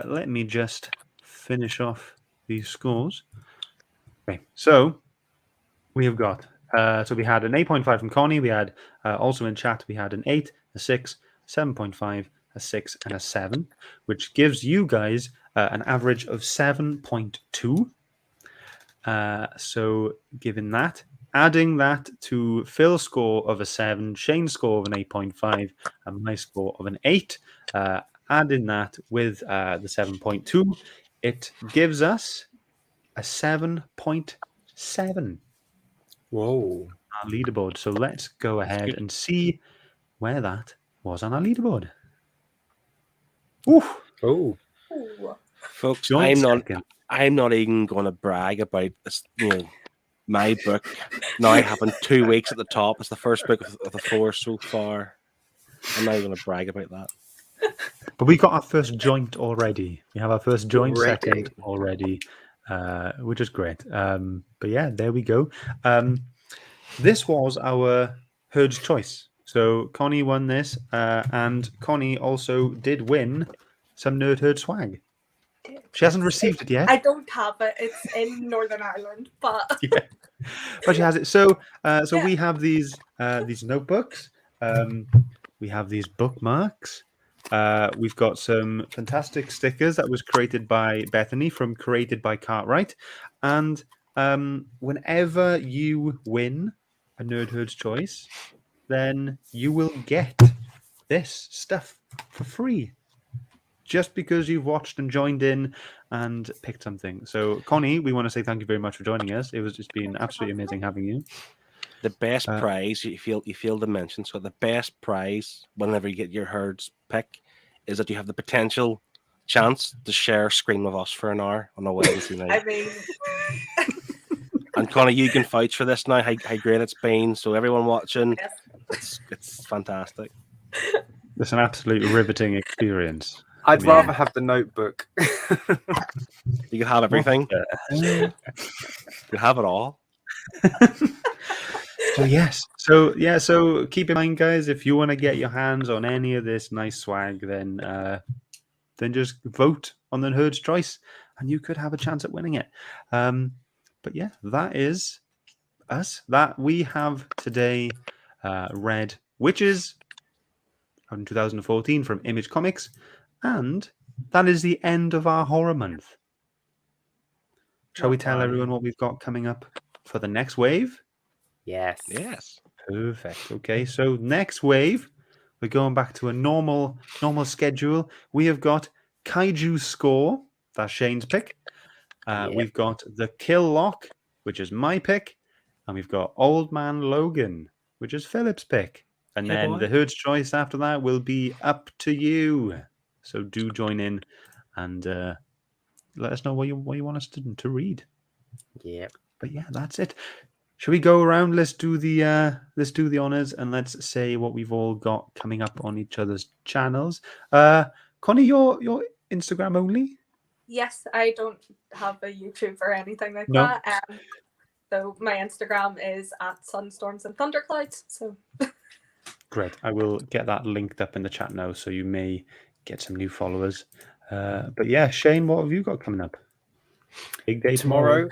Let me just finish off these scores. Okay, so we have got. So we had an 8.5 from Connie. We had also in chat. We had an 8, a 6, 7.5, a 6, and a 7, which gives you guys an average of 7.2. So given that. Adding that to Phil's score of a 7, Shane's score of an 8.5, and my score of an 8, adding that with the 7.2, it gives us a 7.7. Whoa. Our leaderboard. So let's go ahead and see where that was on our leaderboard. Ooh. Oh. Ooh. Folks, Joint I'm second. not even going to brag about this, my book now having 2 weeks at the top. It's the first book of the 4 so far. I'm not even going to brag about that. But we got our first joint already. We have our first joint Already. second already, which is great. But yeah, there we go. This was our Herd's Choice. So Connie won this, and Connie also did win some Nerd Herd swag. She hasn't received it yet. I don't have it. It's in Northern Ireland, but Yeah. But she has it. So Yeah. we have these notebooks. We have these bookmarks. We've got some fantastic stickers that was created by Bethany from Created by Cartwright. And whenever you win a Nerd Herd's Choice, then you will get this stuff for free. Just because you've watched and joined in and picked something. So, Connie, we want to say thank you very much for joining us. It was just been absolutely amazing having you. The best prize you feel to mention. So the best prize whenever you get your Herd's pick is that you have the potential chance to share screen with us for an hour on a Wednesday night. I mean, And Connie, you can vouch for this now. How great it's been. So everyone watching, yes. it's fantastic. It's an absolute riveting experience. I'd rather have the notebook. You can have everything. You can have it all. So yes. So keep in mind, guys, if you want to get your hands on any of this nice swag, then just vote on the Herd's Choice, and you could have a chance at winning it. But yeah, that is us. That we have today read Wytches in 2014 from Image Comics, and that is the end of our horror month. Shall we tell everyone what we've got coming up for the next wave? Yes. Perfect. Okay, so next wave, we're going back to a normal schedule. We have got Kaiju Score, that's Shane's pick. We've got The Kill Lock, which is my pick. And we've got Old Man Logan, which is Philip's pick. And then the Herd's Choice after that will be up to you. So do join in and let us know what you want us to read. Yep. But yeah, that's it. Should we go around? Let's do the honors and let's say what we've all got coming up on each other's channels. Connie, your Instagram only? Yes, I don't have a YouTube or anything like No. that. So my Instagram is at Sunstorms and Thunderclouds. So Great. I will get that linked up in the chat now, so you may get some new followers. But yeah, Shane, what have you got coming up? Big day tomorrow.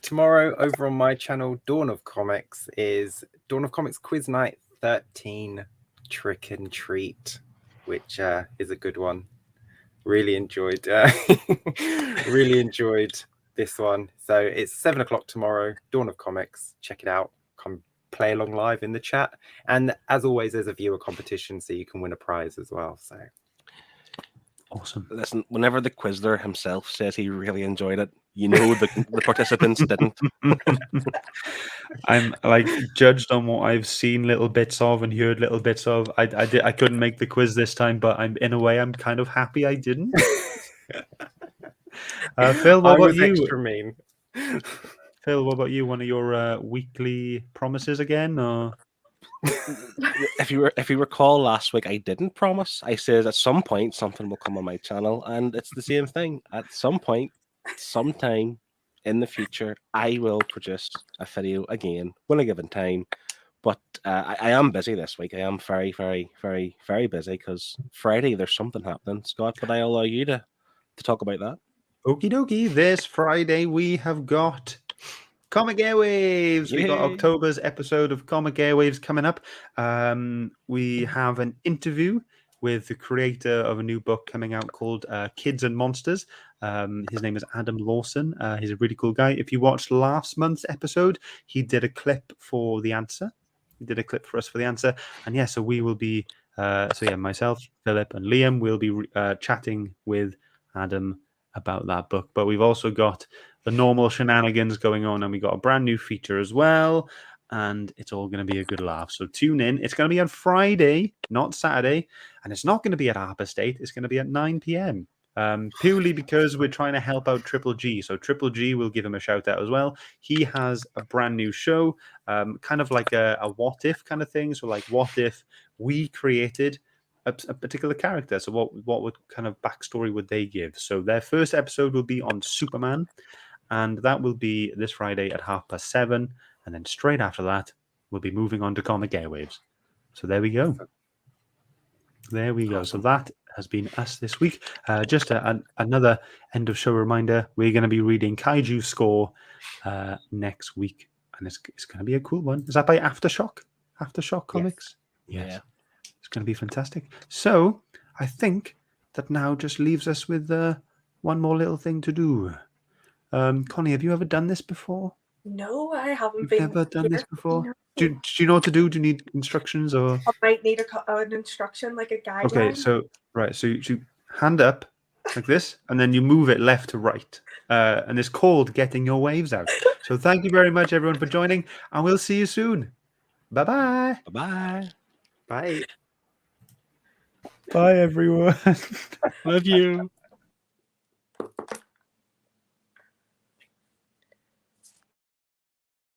Tomorrow over on my channel, Dawn of Comics, is Dawn of Comics Quiz Night 13 Trick and Treat, which is a good one. Really enjoyed this one. So it's 7 o'clock tomorrow, Dawn of Comics. Check it out. I'm play along live in the chat. And as always, there's a viewer competition, so you can win a prize as well. So Awesome. Listen, whenever the Quizler himself says he really enjoyed it, you know the participants didn't. I'm like judged on what I've seen little bits of and heard little bits of. I couldn't make the quiz this time, but I'm kind of happy I didn't. Phil, what I about was you? extra mean. Phil, what about you? One of your weekly promises again, or If you recall last week, I didn't promise. I said at some point something will come on my channel, and it's the same thing. At some point, sometime in the future, I will produce a video again when a given time. But I am busy this week. I am very, very, very, very busy because Friday there's something happening, Scott. But I allow you to talk about that. okie dokie? This Friday we have got Comic Airwaves. We got Yay. October's episode of Comic Airwaves coming up. We have an interview with the creator of a new book coming out called Kids and Monsters. His name is Adam Lawson. He's a really cool guy. If you watched last month's episode, he did a clip for the answer. He did a clip for us for the answer. And yeah, so we will be, myself, Philip, and Liam will be chatting with Adam about that book. But we've also got the normal shenanigans going on, and we got a brand new feature as well, and it's all going to be a good laugh. So tune in. It's going to be on Friday, not Saturday, and it's not going to be at Harper State. It's going to be at 9 p.m. Purely because we're trying to help out Triple G. So Triple G will give him a shout out as well. He has a brand new show, kind of like a what if kind of thing. So like, what if we created a particular character? So what would kind of backstory would they give? So their first episode will be on Superman, and that will be this Friday at 7:30, and then straight after that we'll be moving on to Comic Airwaves. So there we go. There we go. So that has been us this week. Just another end of show reminder: we're going to be reading Kaiju Score next week, and it's going to be a cool one. Is that by Aftershock? Aftershock Comics? Yes. Yeah. It's going to be fantastic. So I think that now just leaves us with one more little thing to do. Connie, have you ever done this before? No, I haven't You've never done this before? No. Do you know what to do? Do you need instructions or? I might need an instruction, like a guideline. Okay, so you hand up like this, and then you move it left to right, and it's called getting your waves out. So thank you very much, everyone, for joining, and we'll see you soon. Bye-bye. Bye-bye. Bye. Bye, everyone. Love you.